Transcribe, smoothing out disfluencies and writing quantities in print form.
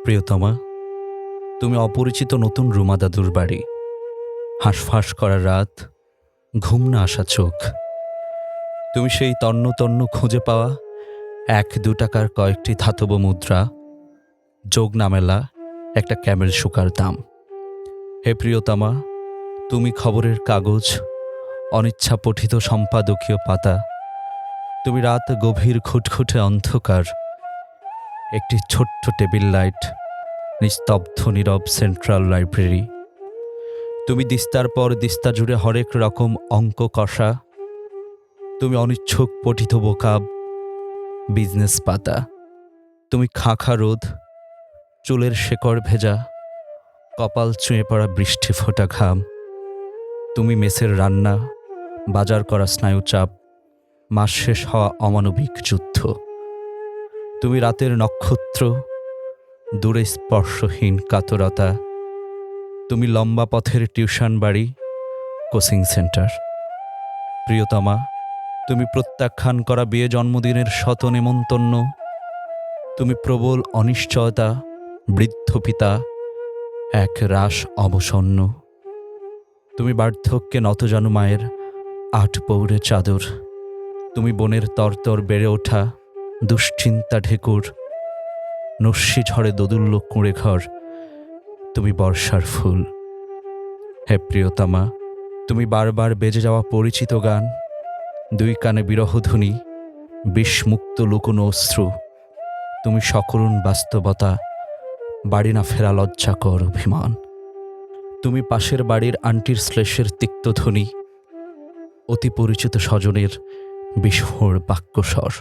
প্রিয়তমা, তুমি অপরিচিত নতুন রুমা দাদুর বাড়ি, হাঁসফাঁস করা রাত, ঘুম না আসা চোখ। তুমি সেই তন্ন তন্ন খুঁজে পাওয়া 1-2 টাকার কয়েকটি ধাতব মুদ্রা, যোগ না মেলা একটা ক্যামেল শুকার দাম। হে প্রিয়তমা, তুমি খবরের কাগজ, অনিচ্ছা পঠিত সম্পাদকীয় পাতা, তুমি রাত গভীর খুটখুটে অন্ধকার, একটি ছোট্ট টেবিল লাইট, নিস্তব্ধ নীরব সেন্ট্রাল লাইব্রেরি। তুমি দিস্তার পর দিস্তা জুড়ে হরেক রকম অঙ্ক কষা, তুমি অনিচ্ছুক পঠিত বোকাব, বিজনেস পাতা, তুমি খাঁখা রোদ, চুলের শেকড় ভেজা, কপাল চুঁয়ে পড়া বৃষ্টি ফোটা ঘাম, তুমি মেসের রান্না, বাজার করা স্নায়ুচাপ, মাস শেষ হওয়া অমানবিক যুদ্ধ। তুমি রাতের নক্ষত্র, দূরে স্পর্শহীন কাতরতা, তুমি লম্বা পথের টিউশন বাড়ি, কোচিং সেন্টার। প্রিয়তমা, তুমি প্রত্যাখ্যান করা বিয়ে জন্মদিনের শত নেমন্তন্ন, তুমি প্রবল অনিশ্চয়তা, বৃদ্ধ পিতা, এক রাস অবসন্ন। তুমি বার্ধক্যে নতজানু মায়ের 8 পৌরে চাদর, তুমি বনের তরতর বেড়ে ওঠা দুশ্চিন্তা ঢেকুর, নস্যি ঝড়ে দোদুল্য কুঁড়ে ঘর, তুমি বর্ষার ফুল। হে প্রিয়তমা, তুমি বারবার বেজে যাওয়া পরিচিত গান, 2 কানে বিরহধ্বনি, বিষমুক্ত লুকোনো অশ্রু, তুমি সকরুণ বাস্তবতা, বাড়ি না ফেরা লজ্জাকর অভিমান। তুমি পাশের বাড়ির আন্টির শ্লেষের তিক্তধ্বনি, অতি পরিচিত স্বজনের বিস্ফোর বাক্যস্বর।